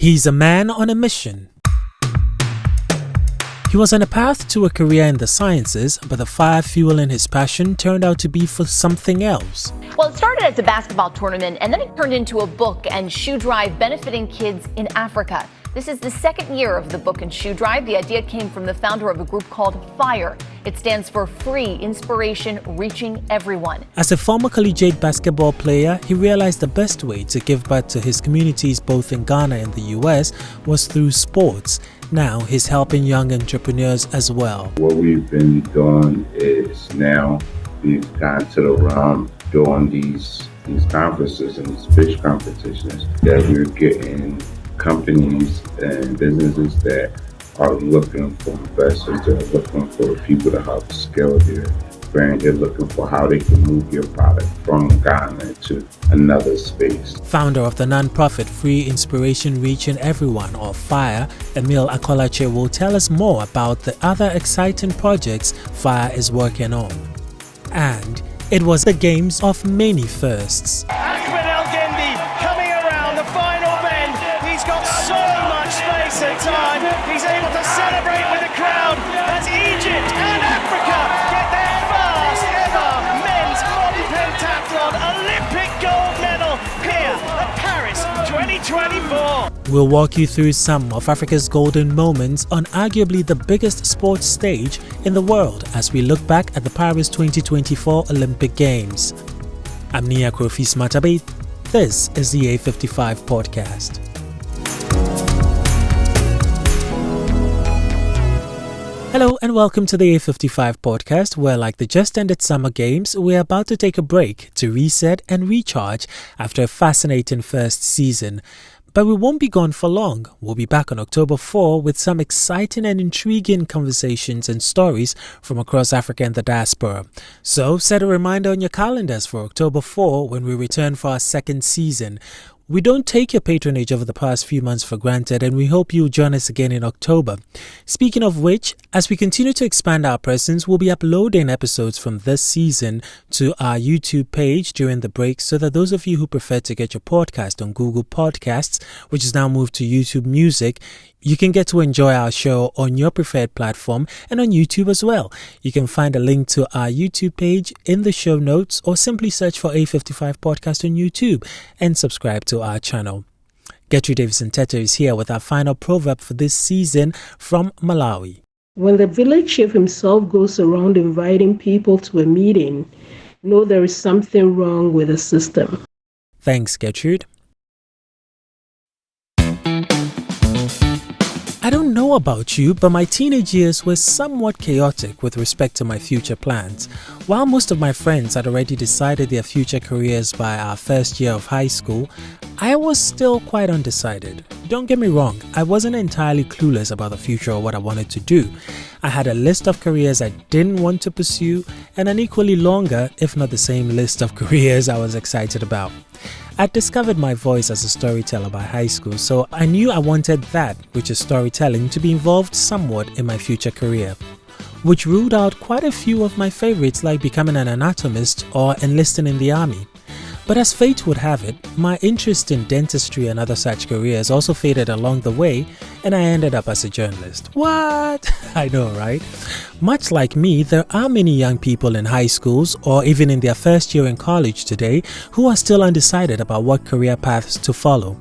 He's a man on a mission. He was on a path to a career in the sciences, but the fire fueling his passion turned out to be for something else. Well, it started as a basketball tournament, and then it turned into a book and shoe drive benefiting kids in Africa. This is the second year of the book and shoe drive. The idea came from the founder of a group called F.I.R.E. It stands for Free Inspiration Reaching Everyone. As a former collegiate basketball player, he realized the best way to give back to his communities both in Ghana and the US was through sports. Now he's helping young entrepreneurs as well. What we've been doing is now we've gone to the realm doing these conferences and these pitch competitions that we're getting companies and businesses that are looking for investors, that are looking for people to help scale their brand. They're looking for how they can move your product from Ghana to another space. Founder of the non-profit Free Inspiration Reaching Everyone, or F.I.R.E., Emil Acolatse will tell us more about the other exciting projects F.I.R.E. is working on. And it was the games of many firsts. At time, he's able to celebrate with the crowd as Egypt and Africa get their first ever men's modern pentathlon Olympic gold medal here at Paris 2024. We'll walk you through some of Africa's golden moments on arguably the biggest sports stage in the world as we look back at the Paris 2024 Olympic Games. I'm Nia Krofis Matabit. This is the A55 podcast. Hello and welcome to the A55 podcast, where like the just ended summer games, we're about to take a break to reset and recharge after a fascinating first season. But we won't be gone for long. We'll be back on October 4 with some exciting and intriguing conversations and stories from across Africa and the diaspora. So set a reminder on your calendars for October 4 when we return for our second season. We don't take your patronage over the past few months for granted, and we hope you'll join us again in October. Speaking of which, as we continue to expand our presence, we'll be uploading episodes from this season to our YouTube page during the break, so that those of you who prefer to get your podcast on Google Podcasts, which is now moved to YouTube Music, you can get to enjoy our show on your preferred platform and on YouTube as well. You can find a link to our YouTube page in the show notes, or simply search for A55 Podcast on YouTube and subscribe to our channel. Gertrude Davison-Teto is here with our final proverb for this season from Malawi. When the village chief himself goes around inviting people to a meeting, know there is something wrong with the system. Thanks, Gertrude. I don't know about you, but my teenage years were somewhat chaotic with respect to my future plans. While most of my friends had already decided their future careers by our first year of high school, I was still quite undecided. Don't get me wrong, I wasn't entirely clueless about the future or what I wanted to do. I had a list of careers I didn't want to pursue and an equally longer, if not the same list of careers I was excited about. I'd discovered my voice as a storyteller by high school, so I knew I wanted that, which is storytelling, to be involved somewhat in my future career, which ruled out quite a few of my favorites like becoming an anatomist or enlisting in the army. But as fate would have it, my interest in dentistry and other such careers also faded along the way, and I ended up as a journalist. What? I know, right? Much like me, there are many young people in high schools or even in their first year in college today who are still undecided about what career paths to follow.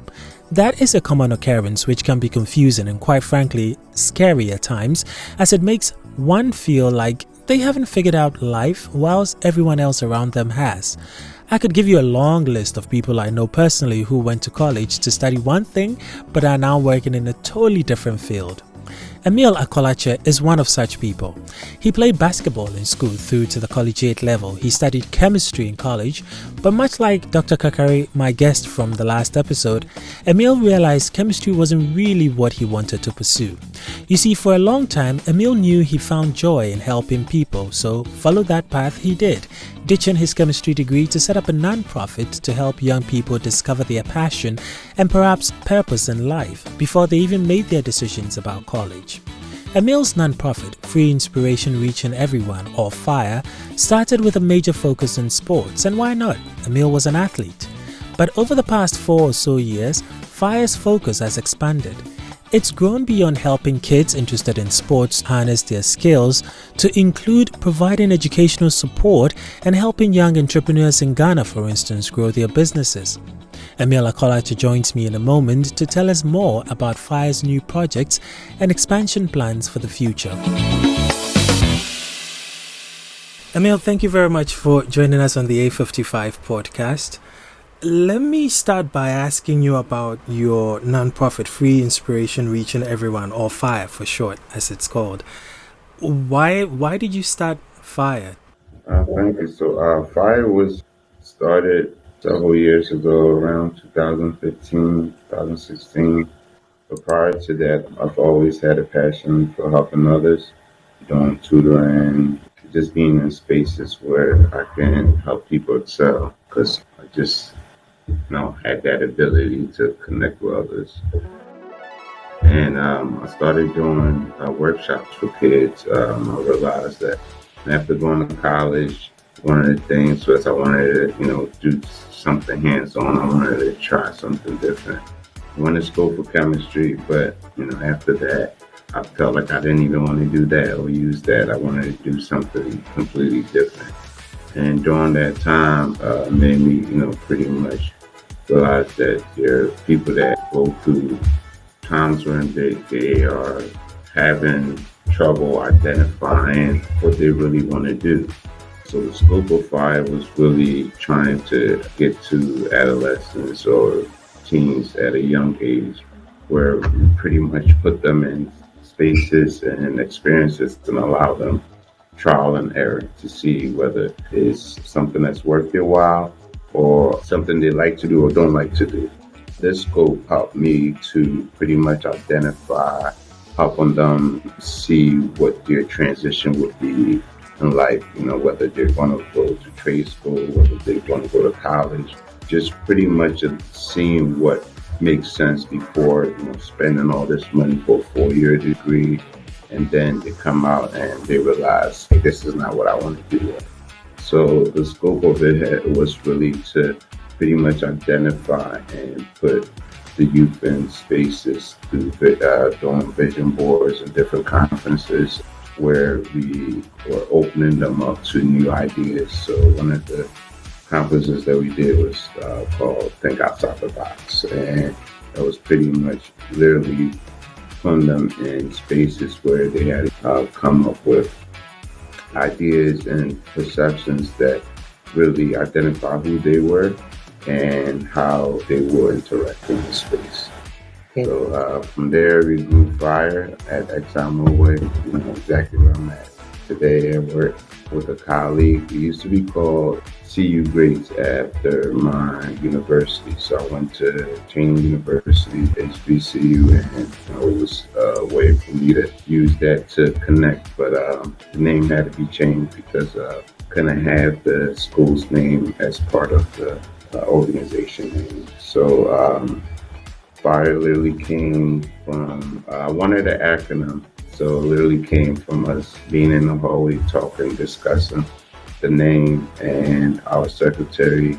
That is a common occurrence which can be confusing and, quite frankly, scary at times, as it makes one feel like they haven't figured out life whilst everyone else around them has. I could give you a long list of people I know personally who went to college to study one thing but are now working in a totally different field. Emil Acolatse is one of such people. He played basketball in school through to the collegiate level. He studied chemistry in college, but much like Dr. Kakari, my guest from the last episode, Emil realized chemistry wasn't really what he wanted to pursue. You see, for a long time, Emil knew he found joy in helping people, so followed that path he did, ditching his chemistry degree to set up a non-profit to help young people discover their passion and perhaps purpose in life before they even made their decisions about college. Emil's non-profit, Free Inspiration Reaching Everyone, or F.I.R.E., started with a major focus on sports, and why not? Emil was an athlete. But over the past 4 or so years, F.I.R.E.'s focus has expanded. It's grown beyond helping kids interested in sports harness their skills to include providing educational support and helping young entrepreneurs in Ghana, for instance, grow their businesses. Emil Acolatse joins me in a moment to tell us more about F.I.R.E.'s new projects and expansion plans for the future. Emil, thank you very much for joining us on the A55 podcast. Let me start by asking you about your nonprofit Free Inspiration Reaching Everyone, or F.I.R.E. for short, as it's called. Why did you start F.I.R.E.? Thank you. So F.I.R.E. was started several years ago, around 2015, 2016. But prior to that, I've always had a passion for helping others, doing tutoring, just being in spaces where I can help people excel, because I just had that ability to connect with others. And I started doing workshops for kids. I realized that after going to college, one of the things was I wanted to, do something hands-on. I wanted to try something different. I wanted to go for chemistry, but after that, I felt like I didn't even want to do that or use that. I wanted to do something completely different. And during that time, made me, pretty much realize that there are people that go through times when they are having trouble identifying what they really want to do. So the scope of F.I.R.E. was really trying to get to adolescents or teens at a young age, where we pretty much put them in spaces and experiences and allow them trial and error to see whether it's something that's worth their while or something they like to do or don't like to do. This scope helped me to pretty much identify, helping them see what their transition would be in life, whether they're going to go to trade school, whether they're going to go to college, just pretty much seeing what makes sense before, spending all this money for a 4-year degree, and then they come out and they realize, hey, this is not what I want to do. So the scope of it was really to pretty much identify and put the youth in spaces through doing vision boards and different conferences where we were opening them up to new ideas. So one of the conferences that we did was called Think Outside the Box, and that was pretty much literally putting them in spaces where they had come up with ideas and perceptions that really identify who they were and how they will interact in the space. Okay. So from there, we grew F.I.R.E. at ExxonMobil, exactly where I'm at today. I work with a colleague. It used to be called CU Grades after my university. So I went to Chain University, HBCU, and it was a way for me to use that to connect. But the name had to be changed because I couldn't have the school's name as part of the organization name. So F.I.R.E. literally came from one of the acronyms. So it literally came from us being in the hallway talking, discussing the name, and our secretary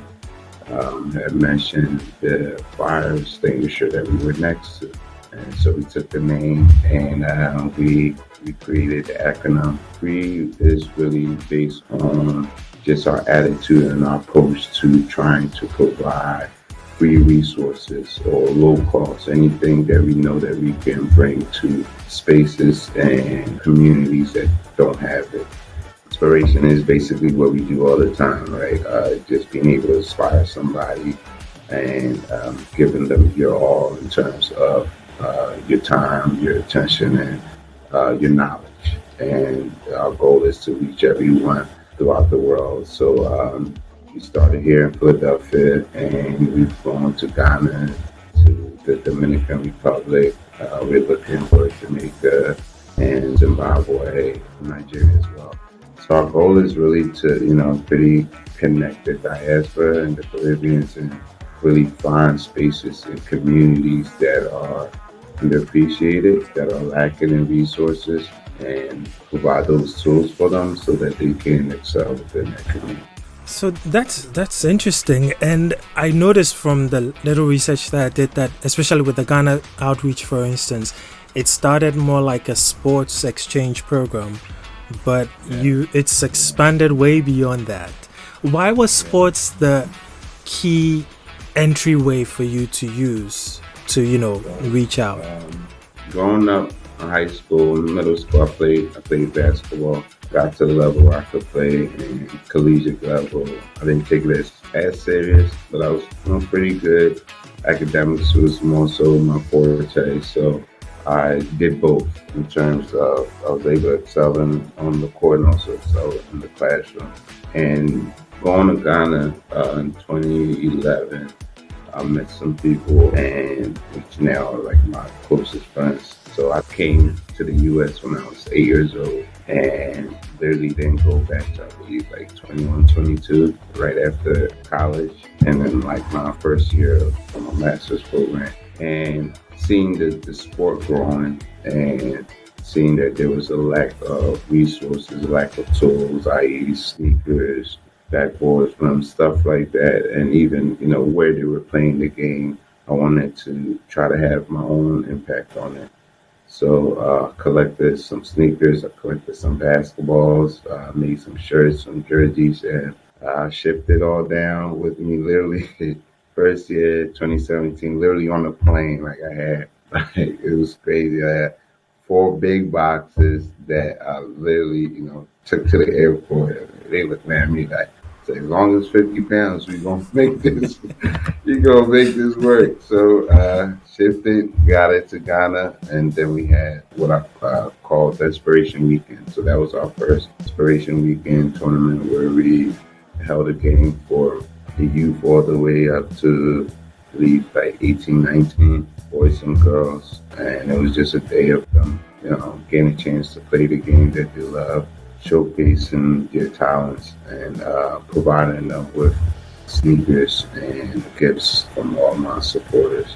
had mentioned the fire extinguisher that we were next to. And so we took the name and we created the acronym. F.I.R.E. is really based on just our attitude and our approach to trying to provide free resources or low cost, anything that we know that we can bring to spaces and communities that don't have it. Inspiration is basically what we do all the time, right? Just being able to inspire somebody and giving them your all in terms of your time, your attention, and your knowledge. And our goal is to reach everyone throughout the world. So we started here in Philadelphia, and we've gone to Ghana, to the Dominican Republic. We're looking for Jamaica and Zimbabwe, Nigeria as well. So our goal is really to, pretty connect the diaspora and the Caribbeans and really find spaces and communities that are underappreciated, that are lacking in resources, and provide those tools for them so that they can excel within that community. So that's interesting, and I noticed from the little research that I did that, especially with the Ghana outreach, for instance, it started more like a sports exchange program, but it's expanded way beyond that. Why was sports the key entryway for you to use to reach out? Growing up in high school, in middle school, I played basketball. Got to the level where I could play in collegiate level. I didn't take it as serious, but I was pretty good. Academics was more so my forte, so I did both in terms of I was able to excel on the court and also excel in the classroom. And going to Ghana in 2011, I met some people, and which now are like my closest friends. So I came to the U.S. when I was 8 years old, and literally didn't go back to, I believe, like 21, 22, right after college. And then like my first year of my master's program. And seeing the sport growing and seeing that there was a lack of resources, a lack of tools, i.e. sneakers, backboards, stuff like that, and even, where they were playing the game, I wanted to try to have my own impact on it. So I collected some sneakers, I collected some basketballs, made some shirts, some jerseys, and shipped it all down with me literally first year, 2017, literally on the plane. Like I had, it was crazy. I had 4 big boxes that I literally, took to the airport. They looked at me like, so as long as 50 pounds, we're going to make this, you're going to make this work. So shipped it, got it to Ghana, and then we had what I called the Inspiration Weekend. So that was our first Inspiration Weekend tournament where we held a game for the youth all the way up to, I believe, like 18, 19, boys and girls. And it was just a day of them, getting a chance to play the game that they love, showcasing their talents, and providing them with sneakers and gifts from all my supporters.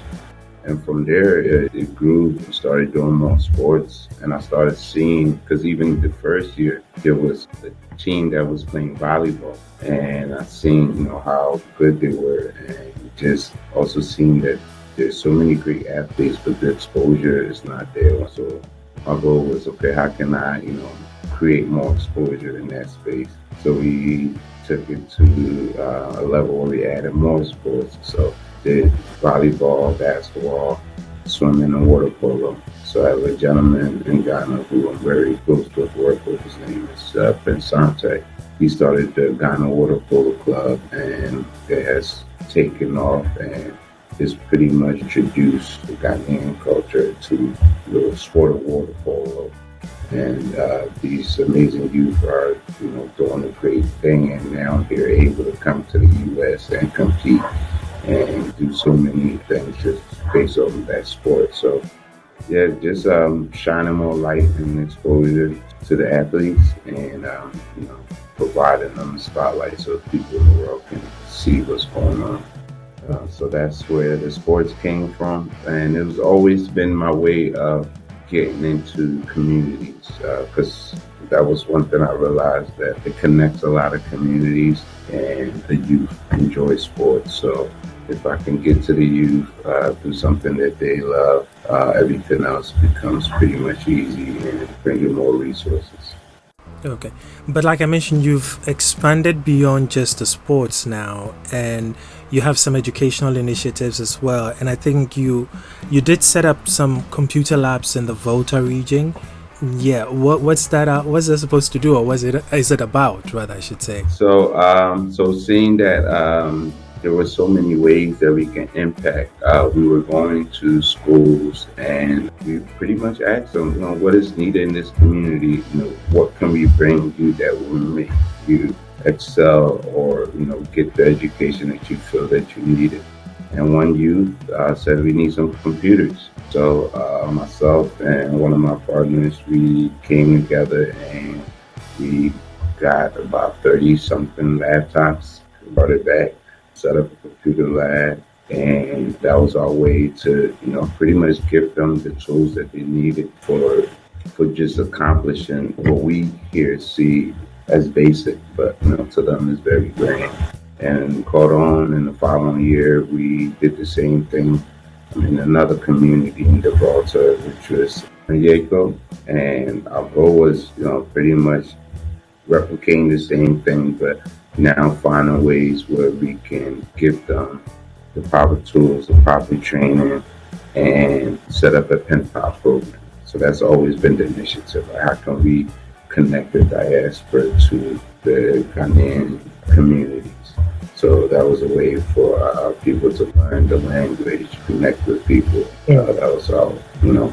And from there, it grew. We started doing more sports, and I started seeing, because even the first year, there was a team that was playing volleyball, and I seen, how good they were, and just also seeing that there's so many great athletes, but the exposure is not there. So my goal was, okay, how can I, create more exposure in that space? So we took it to a level where we added more sports. So did volleyball, basketball, swimming, and water polo. So I have a gentleman in Ghana who I'm very close to work with. His name is Prince Sante. He started the Ghana Water Polo Club, and it has taken off and is pretty much introduced the Ghanaian culture to the sport of water polo. And these amazing youth are, doing a great thing, and now they're able to come to the U.S. and compete and do so many things just based on that sport. So, yeah, just shining more light and exposure to the athletes, and providing them a spotlight so people in the world can see what's going on. So that's where the sports came from, and it's always been my way of getting into communities, because that was one thing I realized, that it connects a lot of communities, and the youth enjoy sports. So if I can get to the youth, do something that they love, everything else becomes pretty much easy and bringing more resources. Okay, but like I mentioned, you've expanded beyond just the sports now, and you have some educational initiatives as well. And I think you did set up some computer labs in the Volta region. Yeah, what's that? What's that supposed to do, or is it about? Rather, I should say. So, seeing that there were so many ways that we can impact. We were going to schools, and we pretty much asked them, what is needed in this community? What can we bring you that will make you excel, or get the education that you feel that you needed? And one youth said, we need some computers. So myself and one of my partners, we came together and we got about 30-something laptops, brought it back, set up a computer lab, and that was our way to, pretty much give them the tools that they needed for just accomplishing what we here see as basic, but to them it's very grand. And caught on in the following year, we did the same thing in another community in Gibraltar, which was Diego. And our goal was, pretty much replicating the same thing, but now finding ways where we can give them the proper tools, the proper training, and set up a pen pal program. So that's always been the initiative. How can we connect the diaspora to the Ghanaian communities? So that was a way for people to learn the language, connect with people. That was our,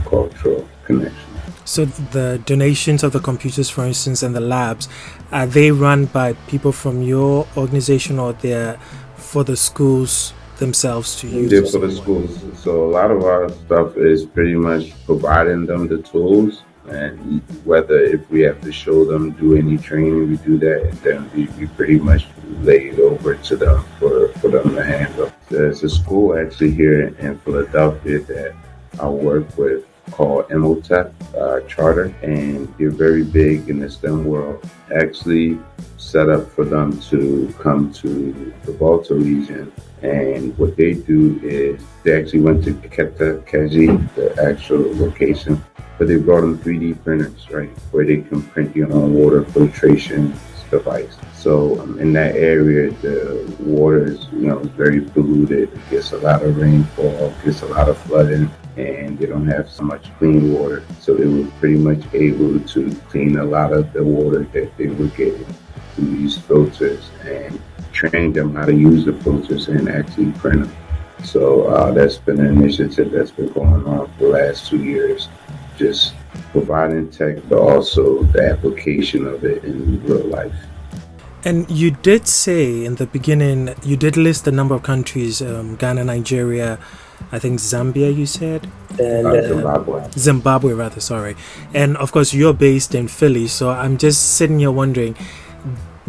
cultural connection. So the donations of the computers, for instance, and the labs, are they run by people from your organization, or they're for the schools themselves to use? They're for the schools. So a lot of our stuff is pretty much providing them the tools, and whether if we have to show them, do any training, we do that, and then we pretty much lay it over to them for them to handle. There's a school actually here in Philadelphia that I work with called Emotech Charter, and they're very big in the STEM world. Actually set up for them to come to the Baltimore region, and what they do is they actually went to Kaji, the actual location, but they brought them 3D printers, right, where they can print your own water filtration device. So in that area, the water is very polluted. It gets a lot of rainfall, gets a lot of flooding, and they don't have so much clean water. So they were pretty much able to clean a lot of the water that they were getting through these filters, and train them how to use the filters and actually print them. So that's been an initiative that's been going on for the last 2 years, just providing tech, but also the application of it in real life. And you did say in the beginning, you did list a number of countries, Ghana, Nigeria, I think Zambia, you said? And Zimbabwe, rather, sorry. And of course, you're based in Philly, so I'm just sitting here wondering,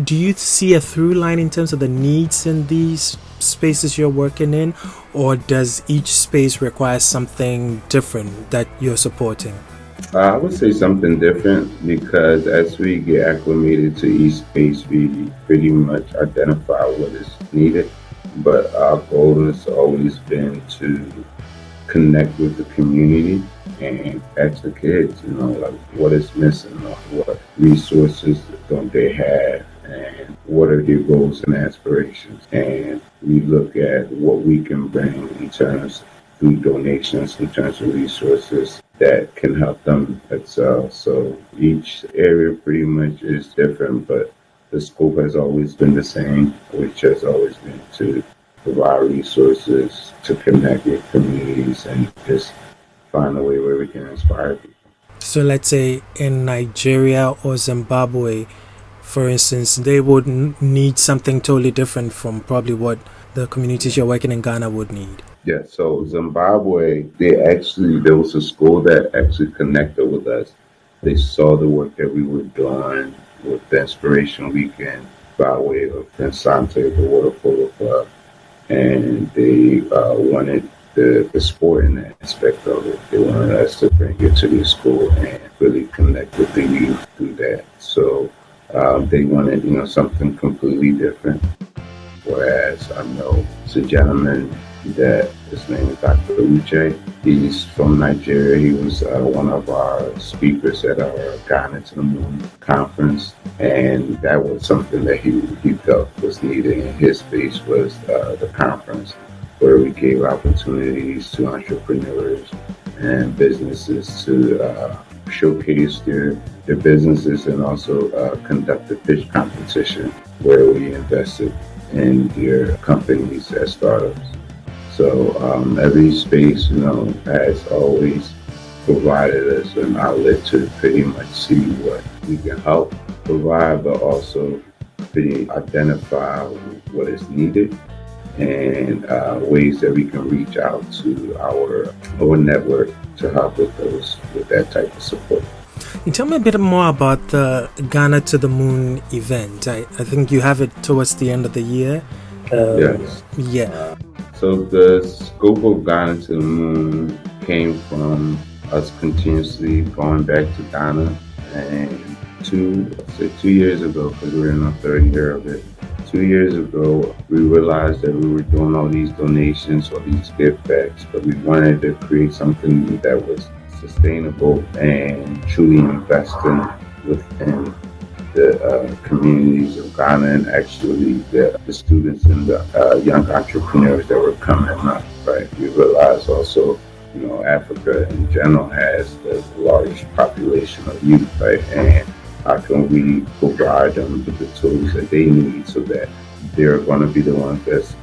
do you see a through line in terms of the needs in these spaces you're working in, or does each space require something different that you're supporting? I would say something different, because as we get acclimated to each space, we pretty much identify what is needed. But our goal has always been to connect with the community and ask the kids, like what is missing, or what resources don't they have, and what are their goals and aspirations. And we look at what we can bring in terms through donations, in terms of resources that can help them excel. So each area pretty much is different, but the scope has always been the same, which has always been to provide resources to connect with communities and just find a way where we can inspire people. So let's say in Nigeria or Zimbabwe, for instance, they would need something totally different from probably what the communities you're working in Ghana would need. Yeah, so Zimbabwe, there was a school that actually connected with us. They saw the work that we were doing with the Inspiration Weekend by way of Pensante, the water polo club, and they wanted the sporting aspect of it. They wanted us to bring it to the school and really connect with the youth through that. So they wanted, something completely different. Whereas I know it's a gentleman that his name is Dr. Uche. He's from Nigeria. He was one of our speakers at our Ghana to the Moon conference, and that was something that he felt was needed in his space, was the conference, where we gave opportunities to entrepreneurs and businesses to showcase their businesses, and also conduct a pitch competition where we invested in their companies as startups. So every space, has always provided us an outlet to pretty much see what we can help provide, but also to identify what is needed and ways that we can reach out to our network to help with that type of support. And tell me a bit more about the Ghana to the Moon event. I think you have it towards the end of the year. Yes. Yeah. So the scope of Ghana to the Moon came from us continuously going back to Ghana and 2 years ago, because we're in our third year of it. 2 years ago, we realized that we were doing all these donations, all these gift bags, but we wanted to create something that was sustainable and truly investing within the communities of Ghana, and actually the students and the young entrepreneurs that were coming up, right? We realized also, Africa in general has the largest population of youth, right? And how can we provide them with the tools that they need so that they're going to be the ones that's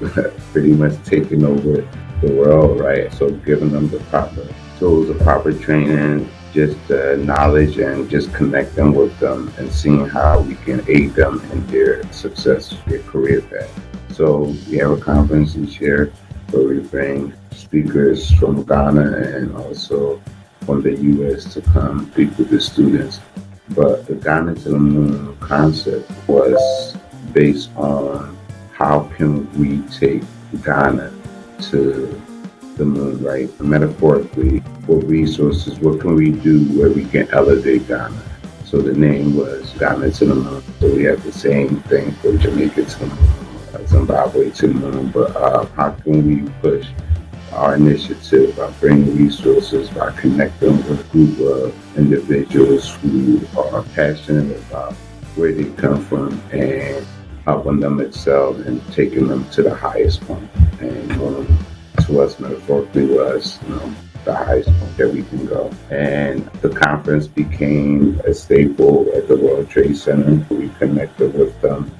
pretty much taking over the world, right? So giving them the proper tools, the proper training, just knowledge, and just connect them with them and seeing how we can aid them in their success, their career path. So we have a conference each year where we bring speakers from Ghana and also from the U.S. to come speak with the students. But the Ghana to the Moon concept was based on how can we take Ghana to the moon, right? Metaphorically, for resources, what can we do where we can elevate Ghana? So the name was Ghana to the Moon. So we have the same thing for Jamaica to the moon, Zimbabwe to the moon, but how can we push our initiative by bringing resources, by connecting with a group of individuals who are passionate about where they come from and helping them excel and taking them to the highest point. And to us, metaphorically, was the highest point that we can go. And the conference became a staple at the World Trade Center. We connected with them,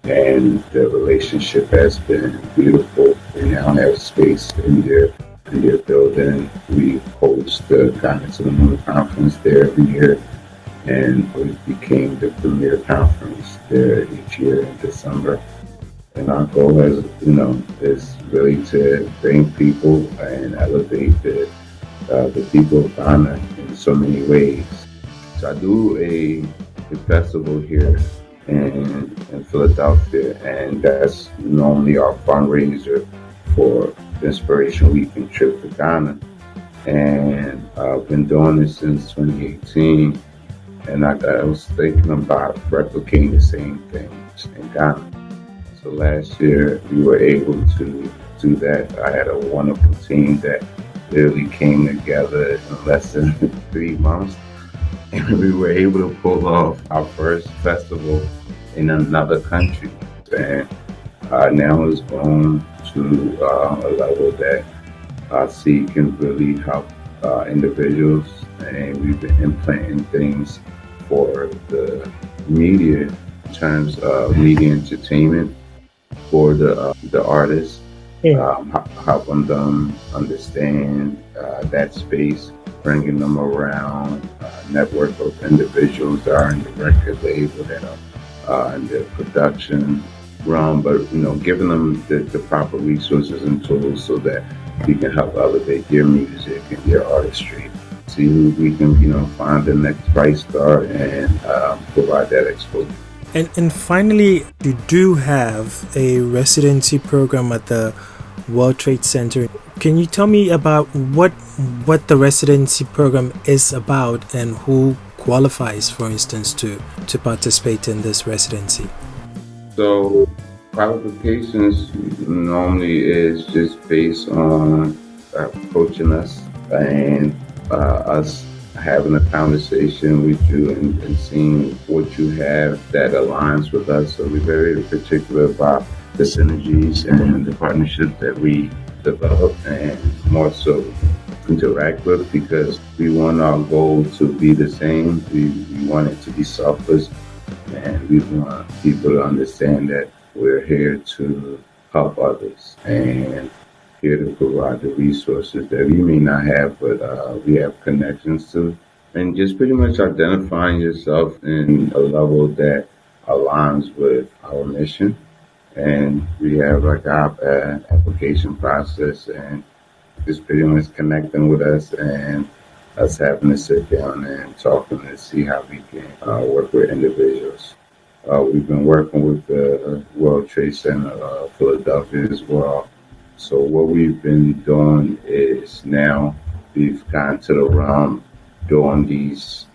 and the relationship has been beautiful. We now have space in their building. We host the Ghana to the Moon conference there every year, and we became the premier conference there each year in December. And our goal is really to bring people and elevate the people of Ghana in so many ways. So I do a festival here in Philadelphia, and that's normally our fundraiser for Inspiration Week and Trip to Ghana. And I've been doing this since 2018, and I was thinking about replicating the same thing in Ghana. So last year we were able to do that. I had a wonderful team that literally came together in less than 3 months, and we were able to pull off our first festival in another country. And now it's gone to a level that I see can really help individuals, and we've been implementing things for the media in terms of media entertainment for the artists, helping them understand that space, bringing them around a network of individuals that are in the record label, that are in the production realm, but giving them the proper resources and tools so that we can help elevate their music and their artistry. See who we can find the next bright star and provide that exposure. And finally, you do have a residency program at the World Trade Center. Can you tell me about what the residency program is about and who qualifies, for instance, to participate in this residency? So qualifications normally is just based on approaching us and us having a conversation with you and seeing what you have that aligns with us. So we're very particular about the synergies and the partnerships that we develop, and more so interact with, because we want our goal to be the same. We want it to be selfless, and we want people to understand that we're here to help others and here to provide the resources that we may not have, but we have connections to. And just pretty much identifying yourself in a level that aligns with our mission. And we have like our application process, and just pretty much connecting with us and us having to sit down and talking to see how we can work with individuals. We've been working with the World Trade Center, Philadelphia as well. So what we've been doing is now we've gone to the realm doing these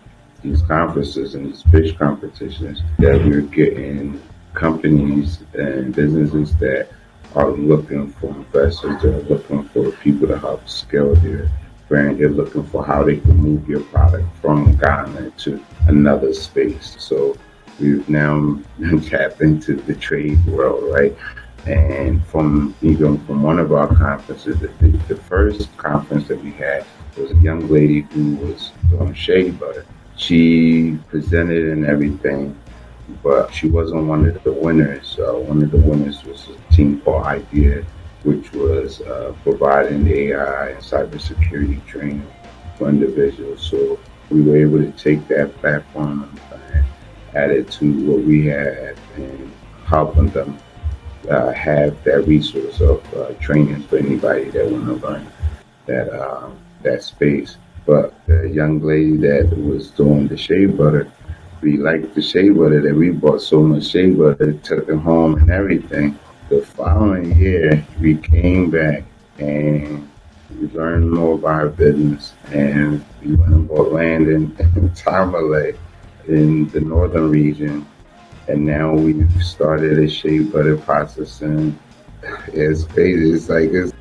these conferences and these fish competitions that we're getting companies and businesses that are looking for investors, they're looking for people to help scale their brand, they're looking for how they can move your product from Ghana to another space. So we've now tapped into the trade world, right? And from one of our conferences, the first conference that we had was a young lady who was doing shea butter. She presented and everything, but she wasn't one of the winners. One of the winners was a team called Idea, which was providing the AI and cybersecurity training for individuals. So we were able to take that platform and add it to what we had and helping them have that resource of training for anybody that want to learn that space. But the young lady that was doing the shea butter, we liked the shea butter that we bought so much shea butter, took it home and everything. The following year, we came back and we learned more about our business, and we went and bought land in Tamale in the northern region. And now we've started a shea butter processing. It's crazy.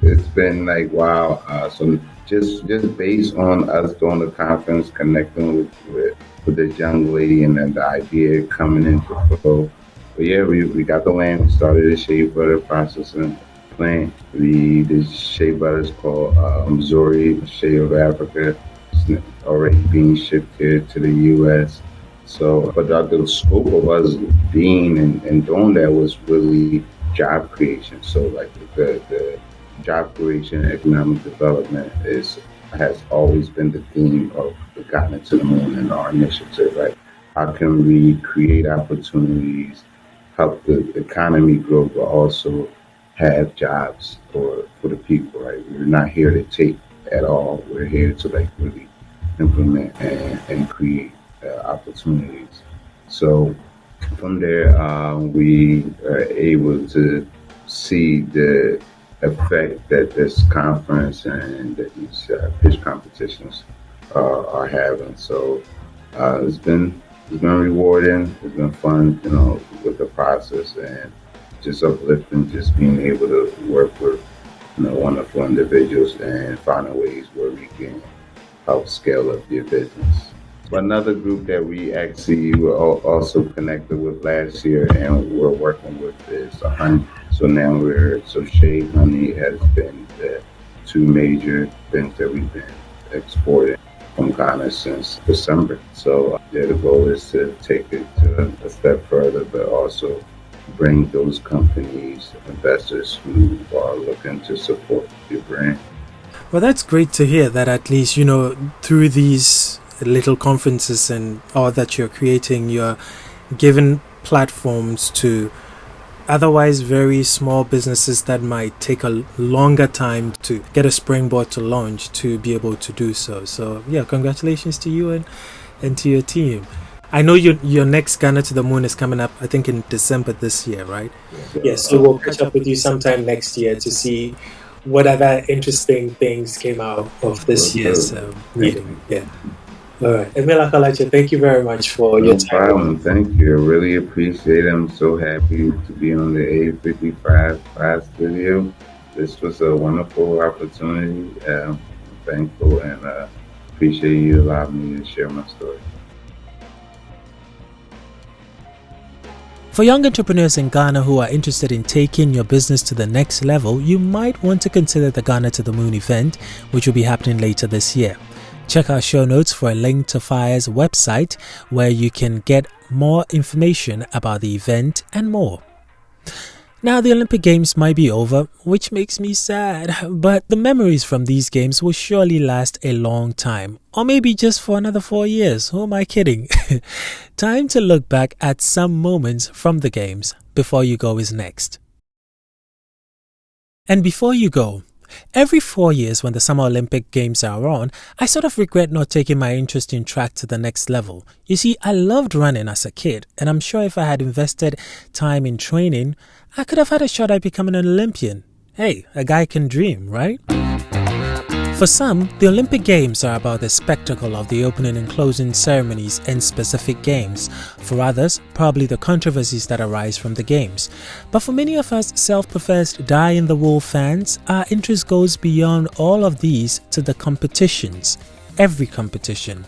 It's been like wow. So just based on us doing the conference, connecting with this young lady, and then the idea coming into flow. But yeah, we got the land. We started a shea butter processing plant. The shea butter is called Missouri Shea of Africa. It's already being shipped here to the U.S. So, but the scope of us being and doing that was really job creation. So, like the job creation, economic development has always been the theme of the Ghana to the Moon and our initiative. Right? How can we create opportunities, help the economy grow, but also have jobs for the people? Right? We're not here to take at all. We're here to like really implement and create opportunities. So from there, we are able to see the effect that this conference and that these pitch competitions are having. So it's been rewarding. It's been fun, with the process, and just uplifting, just being able to work with wonderful individuals and finding ways where we can help scale up your business. Another group that we actually were also connected with last year and we're working with is honey. So now shea honey has been the two major things that we've been exporting from Ghana since December. So the goal is to take it to a step further, but also bring those companies, investors who are looking to support your brand. Well, that's great to hear that at least, through these little conferences and all that you're creating, you're giving platforms to otherwise very small businesses that might take a longer time to get a springboard to launch to be able to do so. So yeah, congratulations to you and to your team. I know your next Ghana to the Moon is coming up, I think in December this year, right? Yes, so we'll catch up with you sometime next year to see what other interesting things came out of this year's meeting. Yeah. All right. Emil Acolatse, thank you very much for your time. No problem. Thank you. I really appreciate it. I'm so happy to be on the A55 studio. This was a wonderful opportunity. I'm thankful and appreciate you allowing me to share my story. For young entrepreneurs in Ghana who are interested in taking your business to the next level, you might want to consider the Ghana to the Moon event, which will be happening later this year. Check our show notes for a link to F.I.R.E.'s website where you can get more information about the event and more. Now the Olympic Games might be over, which makes me sad, but the memories from these games will surely last a long time, or maybe just for another 4 years. Who am I kidding? Time to look back at some moments from the games. Before You Go is next. And before you go, every 4 years when the Summer Olympic Games are on, I sort of regret not taking my interest in track to the next level. You see, I loved running as a kid, and I'm sure if I had invested time in training, I could have had a shot at becoming an Olympian. Hey, a guy can dream, right? For some, the Olympic Games are about the spectacle of the opening and closing ceremonies and specific games. For others, probably the controversies that arise from the games. But for many of us self-professed die-in-the-wool fans, our interest goes beyond all of these to the competitions. Every competition.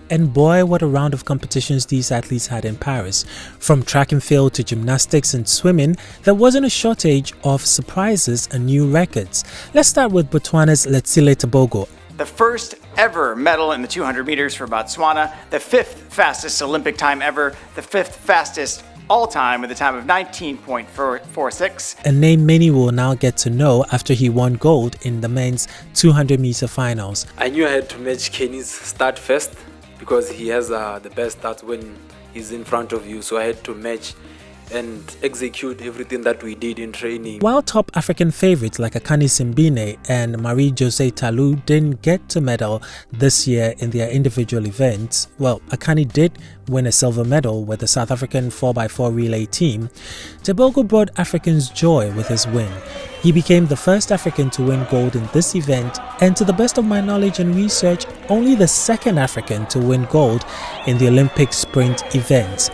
And boy, what a round of competitions these athletes had in Paris. From track and field to gymnastics and swimming, there wasn't a shortage of surprises and new records. Let's start with Botswana's Letsile Tebogo. The first ever medal in the 200 meters for Botswana, the fifth fastest Olympic time ever, the fifth fastest all time with a time of 19.46. A name many will now get to know after he won gold in the men's 200 meter finals. I knew I had to match Kenny's start first because he has the best start when he's in front of you, so I had to match and execute everything that we did in training. While top African favorites like Akani Simbine and Marie-José Talou didn't get to medal this year in their individual events, well, Akani did win a silver medal with the South African 4x4 relay team. Tebogo brought Africans joy with his win. He became the first African to win gold in this event, and to the best of my knowledge and research, only the second African to win gold in the Olympic sprint events.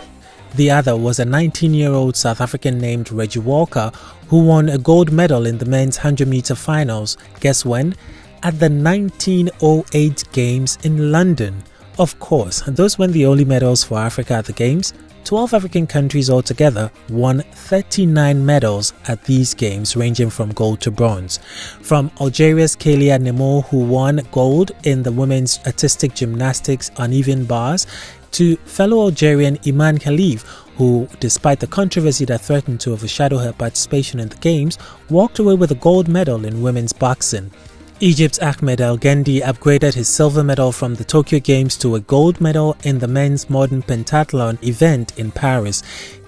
The other was a 19-year-old South African named Reggie Walker, who won a gold medal in the men's 100-meter finals. Guess when? At the 1908 Games in London. Of course, those weren't the only medals for Africa at the Games. 12 African countries altogether won 39 medals at these games, ranging from gold to bronze. From Algeria's Kélia Nemo, who won gold in the women's artistic gymnastics uneven bars, to fellow Algerian Iman Khalif, who, despite the controversy that threatened to overshadow her participation in the games, walked away with a gold medal in women's boxing. Egypt's Ahmed El Ghendi upgraded his silver medal from the Tokyo Games to a gold medal in the men's modern pentathlon event in Paris.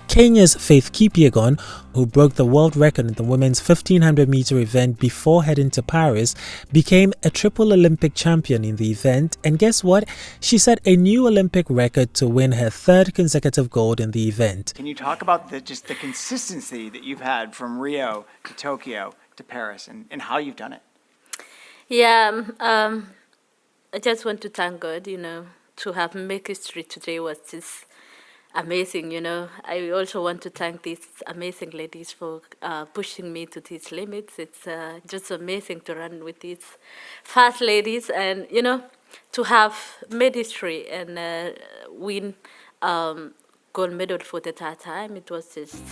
Kenya's Faith Kipyegon, who broke the world record in the women's 1500-meter event before heading to Paris, became a triple Olympic champion in the event, and guess what? She set a new Olympic record to win her third consecutive gold in the event. Can you talk about the consistency that you've had from Rio to Tokyo to Paris and how you've done it? Yeah, I just want to thank God, to have made history today was just amazing, I also want to thank these amazing ladies for pushing me to these limits. It's just amazing to run with these fast ladies and, to have made history and win gold medal for the third time. It was just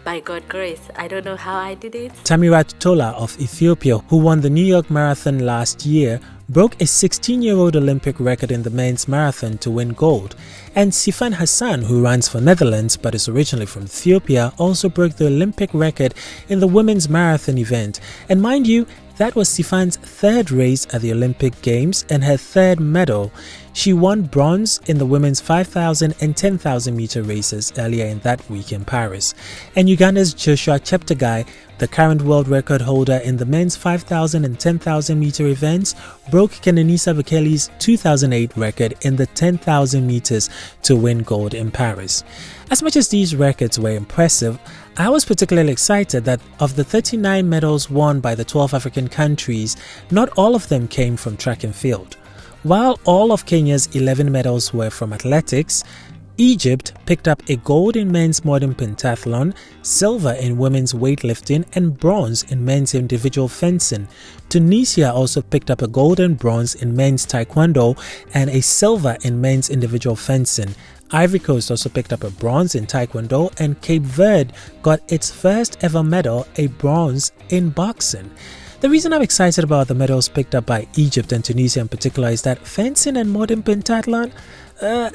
by God's grace. I don't know how I did it. Tamirat Tola of Ethiopia, who won the New York Marathon last year, broke a 16-year-old Olympic record in the men's marathon to win gold. And Sifan Hassan, who runs for Netherlands but is originally from Ethiopia, also broke the Olympic record in the women's marathon event. And mind you, that was Sifan's third race at the Olympic Games and her third medal. She won bronze in the women's 5,000 and 10,000 meter races earlier in that week in Paris. And Uganda's Joshua Cheptegei, the current world record holder in the men's 5,000 and 10,000 meter events, broke Kenenisa Bekele's 2008 record in the 10,000 meters to win gold in Paris. As much as these records were impressive, I was particularly excited that of the 39 medals won by the 12 African countries, not all of them came from track and field. While all of Kenya's 11 medals were from athletics, Egypt picked up a gold in men's modern pentathlon, silver in women's weightlifting, and bronze in men's individual fencing. Tunisia also picked up a gold and bronze in men's taekwondo and a silver in men's individual fencing. Ivory Coast also picked up a bronze in taekwondo, and Cape Verde got its first ever medal, a bronze in boxing. The reason I'm excited about the medals picked up by Egypt and Tunisia in particular is that fencing and modern pentathlon,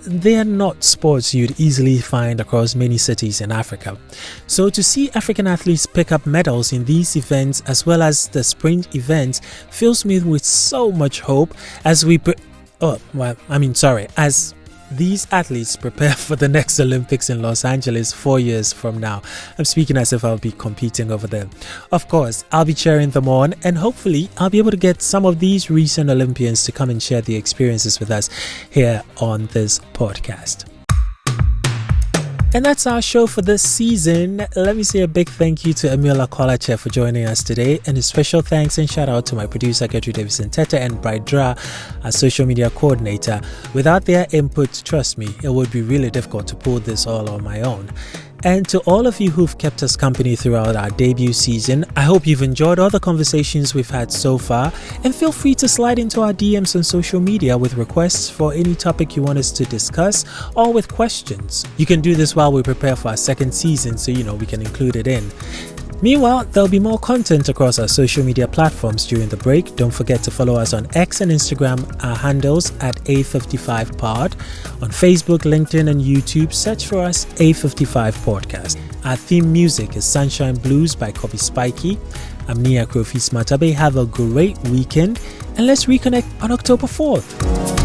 they are not sports you'd easily find across many cities in Africa. So to see African athletes pick up medals in these events as well as the sprint events fills me with so much hope as as these athletes prepare for the next Olympics in Los Angeles 4 years from now. I'm speaking as if I'll be competing over there. Of course, I'll be cheering them on, and hopefully I'll be able to get some of these recent Olympians to come and share the experiences with us here on this podcast. And that's our show for this season. Let me say a big thank you to Emil Acolatse for joining us today, and a special thanks and shout out to my producer Gertrude Davison Tete and Bridra, our social media coordinator. Without their input, trust me, it would be really difficult to pull this all on my own. And to all of you who've kept us company throughout our debut season, I hope you've enjoyed all the conversations we've had so far, and feel free to slide into our DMs on social media with requests for any topic you want us to discuss or with questions. You can do this while we prepare for our second season so we can include it in. Meanwhile, there'll be more content across our social media platforms during the break. Don't forget to follow us on X and Instagram, our handles at A55Pod. On Facebook, LinkedIn, and YouTube, search for us A55 Podcast. Our theme music is Sunshine Blues by Kobe Spikey. I'm Nia Kofi Smatabe. Have a great weekend, and let's reconnect on October 4th.